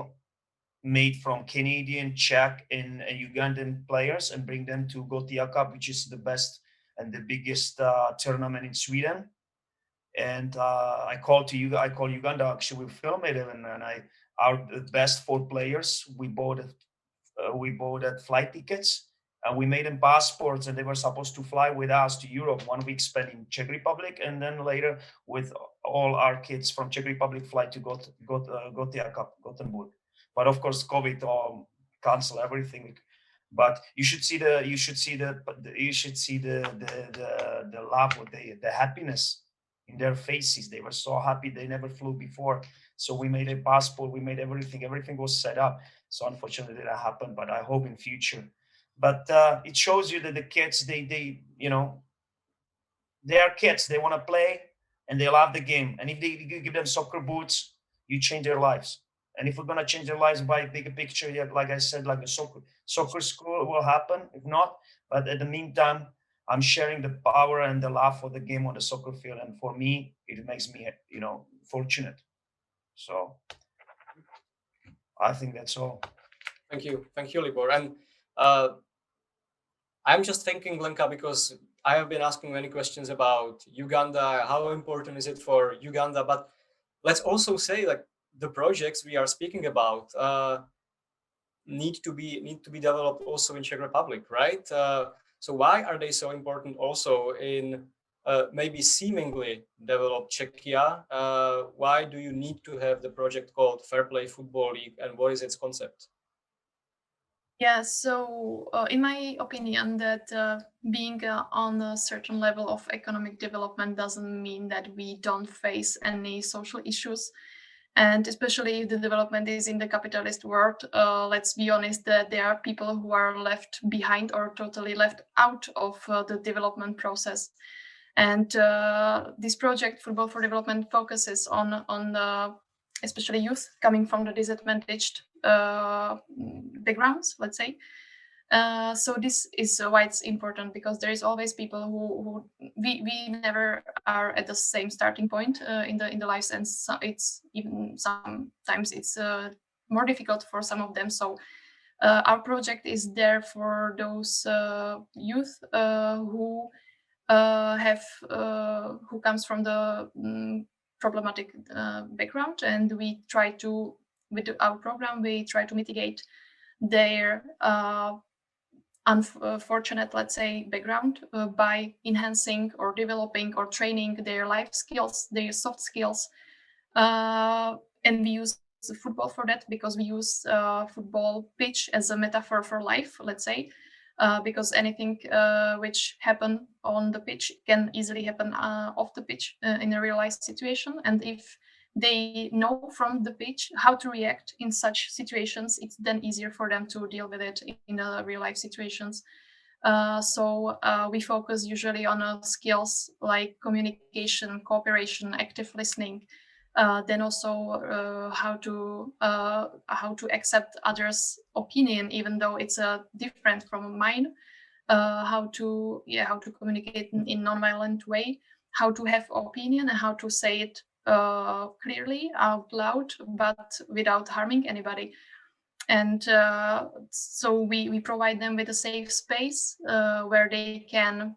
made from Canadian, Czech, and Ugandan players and bring them to Gothia Cup, which is the best and the biggest tournament in Sweden. And I called Uganda. Actually, we filmed it, and our best 4 players we bought flight tickets, and we made them passports, and they were supposed to fly with us to Europe. 1 week spent in Czech Republic, and then later with all our kids from Czech Republic fly to Gothia Cup, Gothenburg. But of course, COVID canceled everything. But you should see the love, the happiness in their faces. They were so happy. They never flew before. So we made a passport. We made everything. Everything was set up. So unfortunately that happened, but I hope in future. But it shows you that the kids, they are kids. They want to play and they love the game. And if you give them soccer boots, you change their lives. And if we're going to change their lives by a bigger picture, like I said, like a soccer school will happen. If not, but at the meantime, I'm sharing the power and the love for the game on the soccer field. And for me, it makes me, fortunate. So I think that's all. Thank you, Libor. And I'm just thinking, Lenka, because I have been asking many questions about Uganda. How important is it for Uganda? But let's also say, like, the projects we are speaking about need to be developed also in Czech Republic, right? So why are they so important also in maybe seemingly developed Czechia? Why do you need to have the project called Fair Play Football League, and what is its concept? Yeah, so in my opinion, that being on a certain level of economic development doesn't mean that we don't face any social issues. And especially if the development is in the capitalist world, let's be honest, that there are people who are left behind or totally left out of the development process. And this project, Football for Development, focuses on especially youth coming from the disadvantaged backgrounds, let's say. So this is why it's important, because there is always people who we never are at the same starting point in the lives, and so it's even sometimes it's more difficult for some of them. So our project is there for those youth who comes from the problematic background, and we try to, with our program, we try to mitigate their unfortunate, let's say, background by enhancing or developing or training their life skills, their soft skills. And we use football for that, because we use football pitch as a metaphor for life, let's say, because anything which happen on the pitch can easily happen off the pitch in a real life situation. And if they know from the pitch how to react in such situations, it's then easier for them to deal with it in the real life situations. So we focus usually on skills like communication, cooperation, active listening, then also how to accept others' opinion, even though it's different from mine. How to communicate in non-violent way, how to have opinion and how to say it clearly out loud, but without harming anybody. And so we provide them with a safe space where they can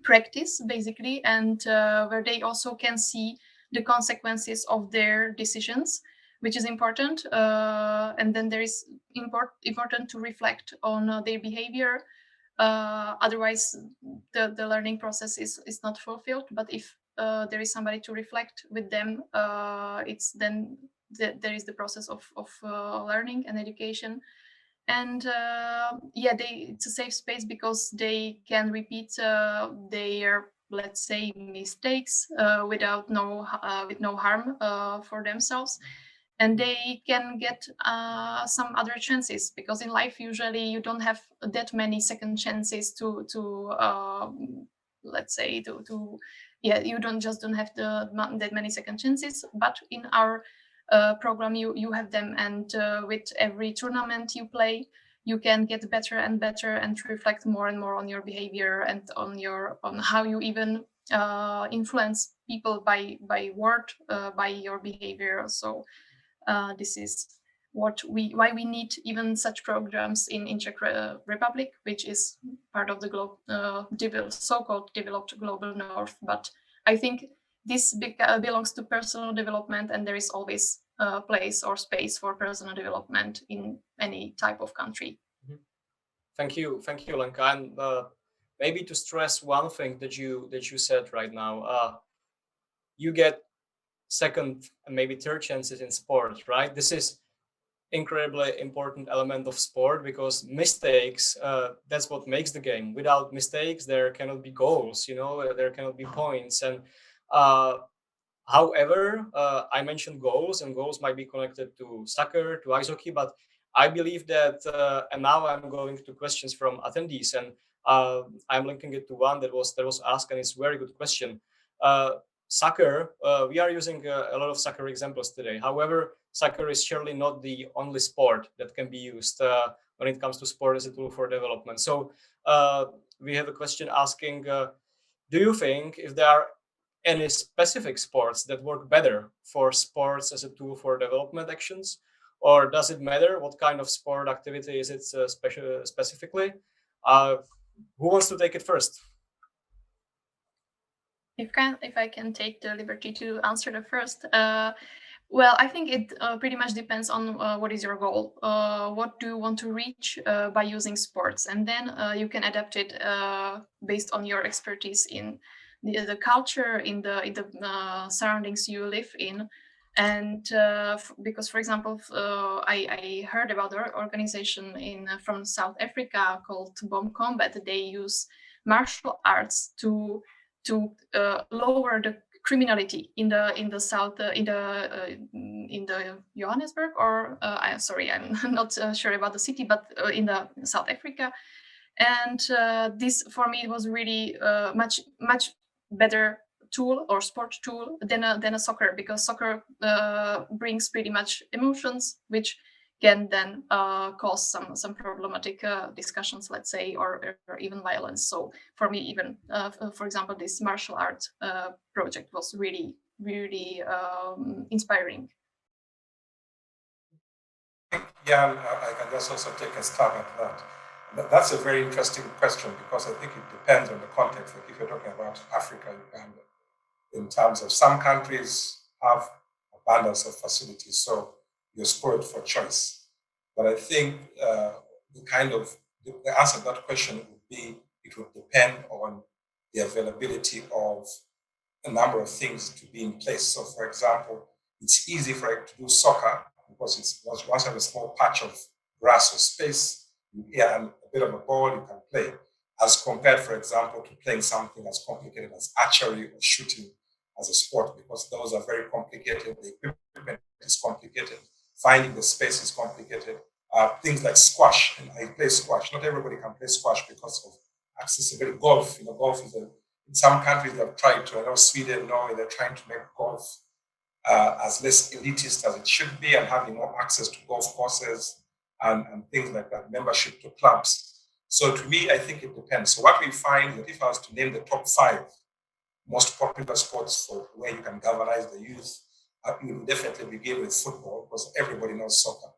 practice, basically, and where they also can see the consequences of their decisions, which is important. And then there is important to reflect on their behavior. Otherwise, the learning process is not fulfilled. But if there is somebody to reflect with them, it's then there is the process of learning and education. And it's a safe space because they can repeat their, let's say, mistakes with no harm for themselves. And they can get some other chances, because in life usually you don't have that many second chances to let's say you don't have that many second chances. But in our program you have them, and with every tournament you play, you can get better and better and reflect more and more on your behavior and on how you even influence people by word, by your behavior. So this is why we need even such programs in Czech Republic, which is part of the so-called developed global north. But I think this belongs to personal development, and there is always a place or space for personal development in any type of country. Thank you, Lenka. And maybe to stress one thing that you said right now, you get second and maybe third chances in sport, right? This is incredibly important element of sport, because mistakes, that's what makes the game. Without mistakes, there cannot be goals, there cannot be points. And however, I mentioned goals, and goals might be connected to soccer, to ice hockey, but I believe that, and now I'm going to questions from attendees, and I'm linking it to one that was asked, and it's a very good question. Soccer, we are using a lot of soccer examples today. However, soccer is surely not the only sport that can be used when it comes to sport as a tool for development. So we have a question asking, do you think if there are any specific sports that work better for sports as a tool for development actions, or does it matter what kind of sport activity is it specifically? Who wants to take it first? If I can take the liberty to answer the first. Well, I think it pretty much depends on what is your goal. What do you want to reach by using sports? And then you can adapt it based on your expertise in the culture, in the surroundings you live in. And because, for example, I heard about an organization from South Africa called Bomb Combat. They use martial arts to lower the criminality in the south, in the Johannesburg, or sorry, I'm not sure about the city, but in the South Africa. And this for me was really much better tool or sport tool than a soccer, because soccer brings pretty much emotions, which can then cause some problematic discussions, let's say, or even violence. So for me, even for example, this martial art project was really inspiring. Yeah, I can just also take a stab at that. That's a very interesting question, because I think it depends on the context. Like if you're talking about Africa, Uganda, in terms of some countries have abundance of facilities, so you're spoiled for choice. But I think the answer to that question would be, it would depend on the availability of a number of things to be in place. So for example, it's easy for it to do soccer because it's once you have a small patch of grass or space, and a bit of a ball, you can play, as compared, for example, to playing something as complicated as archery or shooting as a sport, because those are very complicated. The equipment is complicated. Finding the space is complicated. Things like squash, and I play squash. Not everybody can play squash because of accessibility. Golf, golf is in some countries they've tried to. I know Sweden, Norway, they're trying to make golf as less elitist as it should be, and having more access to golf courses and things like that, membership to clubs. So to me, I think it depends. So what we find is that if I was to name the top 5 most popular sports for where you can galvanize the youth, you will definitely begin with football, because everybody knows soccer.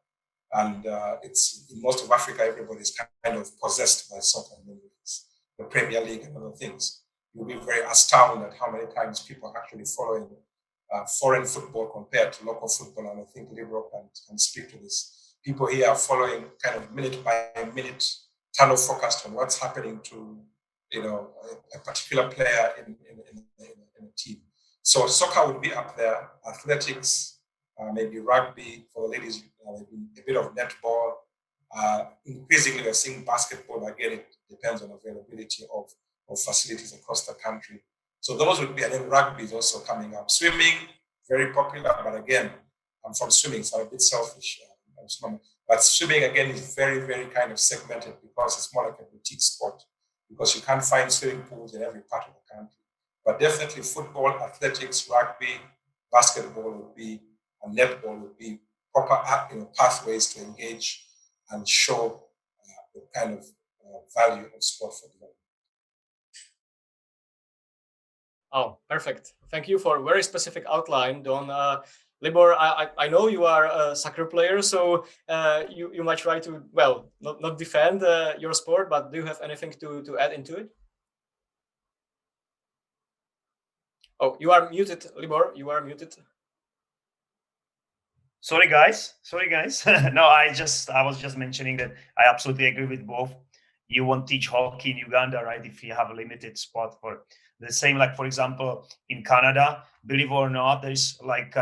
And it's in most of Africa, everybody is kind of possessed by soccer, the Premier League and other things. You'll be very astounded at how many times people are actually following foreign football compared to local football. And I think Libor can speak to this. People here are following kind of minute by minute, tunnel focused on what's happening to a particular player in a team. So soccer would be up there, athletics, maybe rugby for the ladies, maybe a bit of netball. Increasingly, we're seeing basketball. Again, it depends on availability of facilities across the country. So those would be, and then rugby is also coming up. Swimming, very popular, but again, I'm from swimming, so I'm a bit selfish. But swimming, again, is very, very kind of segmented because it's more like a boutique sport, because you can't find swimming pools in every part of the country. But definitely football, athletics, rugby, basketball would be, and netball would be proper pathways to engage and show the kind of value of sport for development. Oh, perfect. Thank you for a very specific outline, Don. Libor, I know you are a soccer player, so you might try to, well, not defend your sport, but do you have anything to add into it? Oh, you are muted, Libor. You are muted. Sorry, guys. No, I was just mentioning that I absolutely agree with both. You won't teach hockey in Uganda, right, if you have a limited spot for the same. Like, for example, in Canada, believe it or not, there's like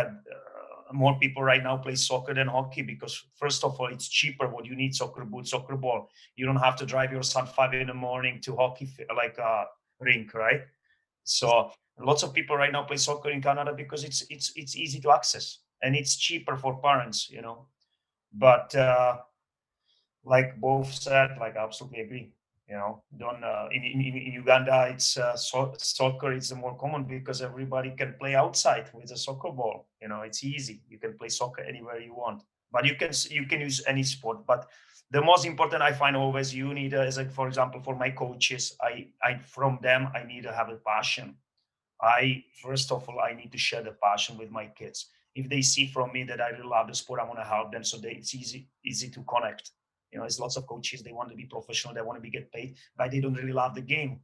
more people right now play soccer than hockey, because first of all, it's cheaper. What you need: soccer boots, soccer ball. You don't have to drive your son 5 a.m. to hockey like a rink, right? So lots of people right now play soccer in Canada because it's easy to access and it's cheaper for parents, But like both said, like I absolutely agree. Don't in Uganda, it's soccer is more common because everybody can play outside with a soccer ball. It's easy. You can play soccer anywhere you want, but you can use any sport. But the most important, I find always, you need is like, for example, for my coaches, I from them I need to have a passion. First of all, I need to share the passion with my kids. If they see from me that I really love the sport, I want to help them, so it's easy to connect. There's lots of coaches, they want to be professional, they want to be get paid, but they don't really love the game.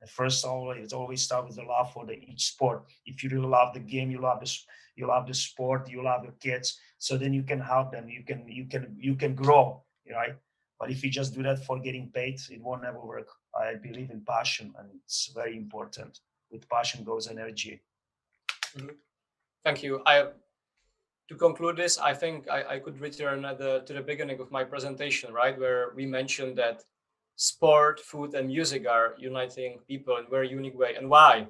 At first, it's always start with the love for each sport. If you really love the game, you love the sport, you love your kids, so then you can help them. You can grow, right? But if you just do that for getting paid, it won't ever work. I believe in passion, and it's very important. With passion goes energy. Mm-hmm. Thank you. To conclude this, I think I could return to the beginning of my presentation, right, where we mentioned that sport, food, and music are uniting people in a very unique way. And why?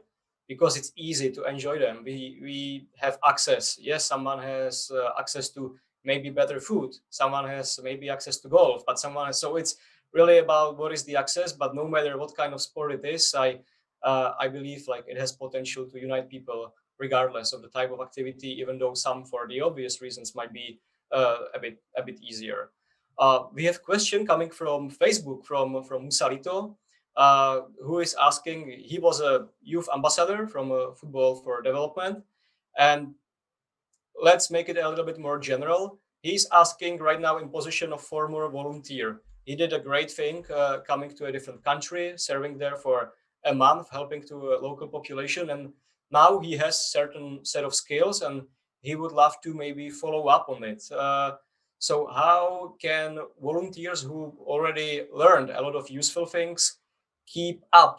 Because it's easy to enjoy them. We have access. Yes, someone has access to maybe better food. Someone has maybe access to golf, but someone has. So it's really about what is the access. But no matter what kind of sport it is, I believe like it has potential to unite people regardless of the type of activity, even though some, for the obvious reasons, might be a bit easier. We have a question coming from Facebook from Musalito, who is asking. He was a youth ambassador from Football for Development, and let's make it a little bit more general. He's asking right now in position of former volunteer. He did a great thing, coming to a different country, serving there for a month, helping to a local population, and now he has certain set of skills and he would love to maybe follow up on it. So how can volunteers who already learned a lot of useful things keep up,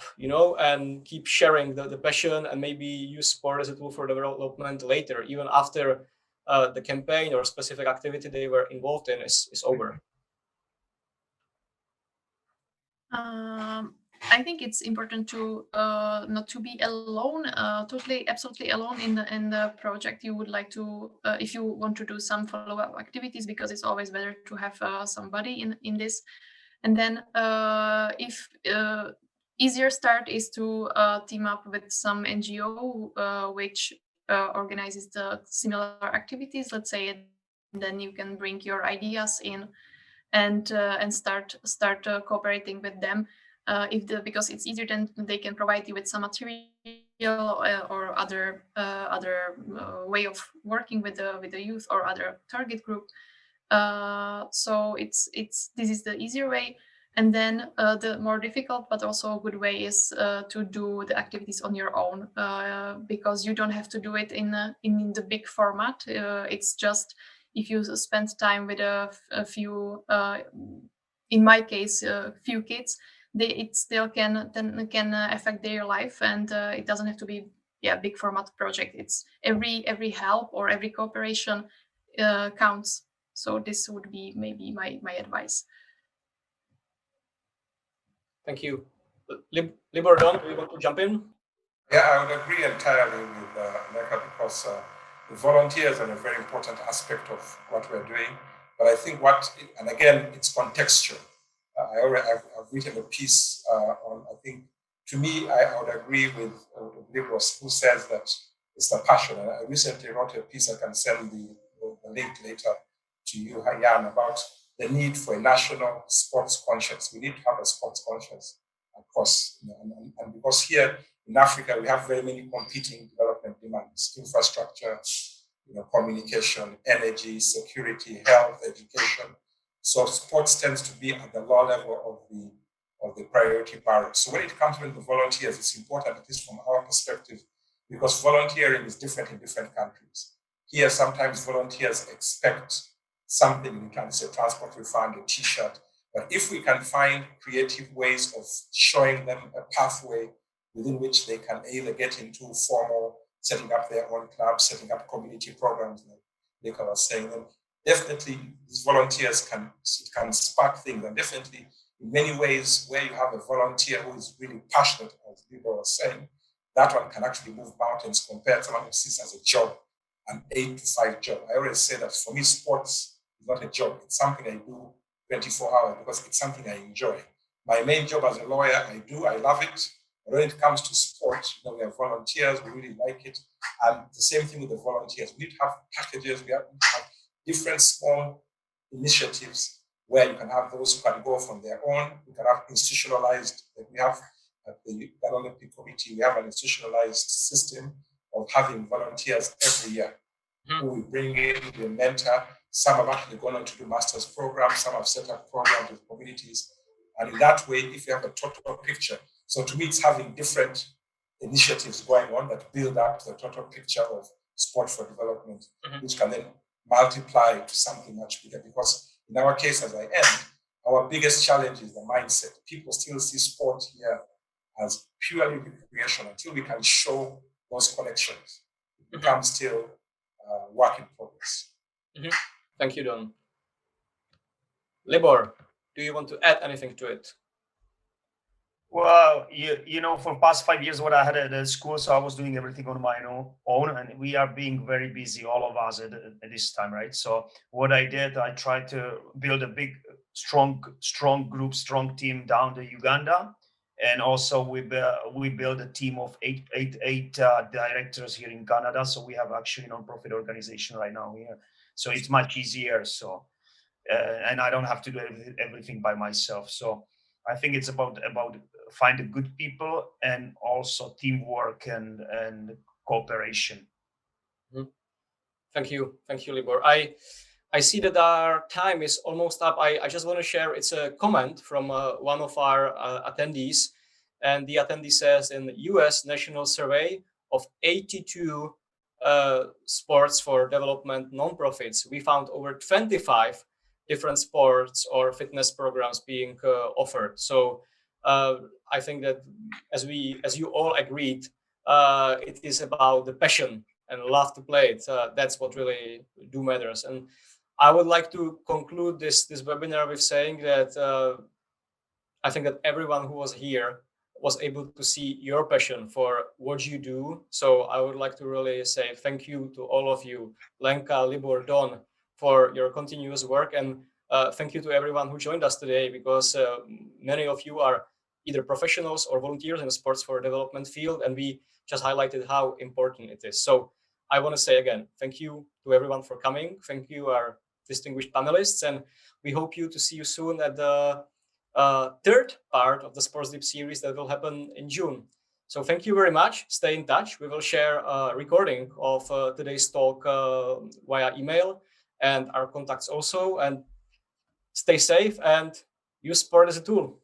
and keep sharing the passion and maybe use sport as a tool for development later, even after the campaign or specific activity they were involved in is over? I think it's important to not to be alone, absolutely alone in the project. You would like to, if you want to do some follow-up activities, because it's always better to have somebody in this. And then if easier start is to team up with some NGO which organizes the similar activities, let's say, and then you can bring your ideas in and start cooperating with them. Because it's easier, then they can provide you with some material or other way of working with the youth or other target group. So this is the easier way. And then the more difficult but also good way is to do the activities on your own, because you don't have to do it in the big format. It's just if you spend time with a few, in my case, a few kids, it still can affect their life, and it doesn't have to be big format project. It's every help or every cooperation counts. So this would be maybe my advice. Thank you. Libor, Don, do you want to jump in? Yeah, I would agree entirely with Lenka, because the volunteers are a very important aspect of what we're doing. But I think and again, it's contextual. I've written a piece on, I think, to me, I would agree with Libor, who says that it's the passion. And I recently wrote a piece, I can send the link later to you, Jan, about the need for a national sports conscience. We need to have a sports conscience across, and because here in Africa, we have very many competing development demands: infrastructure, communication, energy, security, health, education. So sports tends to be at the low level of the priority barrier. So when it comes to the volunteers, it's important, at least from our perspective, because volunteering is different in different countries. Here, sometimes volunteers expect something in terms of transport refund, a t-shirt. But if we can find creative ways of showing them a pathway within which they can either get into formal, setting up their own clubs, setting up community programs, like Lenka was saying, then definitely these volunteers can spark things. And definitely in many ways where you have a volunteer who is really passionate, as Libor was saying, that one can actually move mountains compared to someone who sees as a job, an 8 to 5 job. I always say that for me, sports is not a job. It's something I do 24 hours because it's something I enjoy. My main job as a lawyer, I love it. But when it comes to sport, we have volunteers, we really like it. And the same thing with the volunteers. We need to have packages, we have to have different small initiatives where you can have those who can go from their own. We can have institutionalized, like we have at the Czech Olympic Committee, we have an institutionalized system of having volunteers every year who we bring in, we mentor. Some have actually gone on to do master's programs, some have set up programs with communities. And in that way, if you have a total picture, so to me, it's having different initiatives going on that build up the total picture of sport for development, which can then multiply to something much bigger. Because in our case, as I end, our biggest challenge is the mindset. People still see sport here as purely recreation. Until we can show those connections, it becomes still work in progress. Thank you, Don. Libor, do you want to add anything to it? Well, for past 5 years, what I had at the school, so I was doing everything on my own, and we are being very busy, all of us at this time, right? So what I did, I tried to build a big, strong group, strong team down to Uganda, and also we built a team of eight directors here in Canada. So we have actually a non-profit organization right now here, so it's much easier. So and I don't have to do everything by myself. So I think it's about finding good people and also teamwork and cooperation. Thank you, Libor. I see that our time is almost up. I just want to share, it's a comment from one of our attendees, and the attendee says, in the US National Survey of 82 sports for development nonprofits, we found over 25 different sports or fitness programs being offered. So I think that as you all agreed, it is about the passion and love to play it. That's what really do matters. And I would like to conclude this webinar with saying that I think that everyone who was here was able to see your passion for what you do. So I would like to really say thank you to all of you, Lenka, Libor, Don, for your continuous work. And thank you to everyone who joined us today, because many of you are either professionals or volunteers in the sports for development field, and we just highlighted how important it is. So I want to say again, thank you to everyone for coming. Thank you, our distinguished panelists, and we hope to see you soon at the third part of the SPORTSDIP series that will happen in June. So thank you very much. Stay in touch. We will share a recording of today's talk via email and our contacts also. And stay safe and use sport as a tool.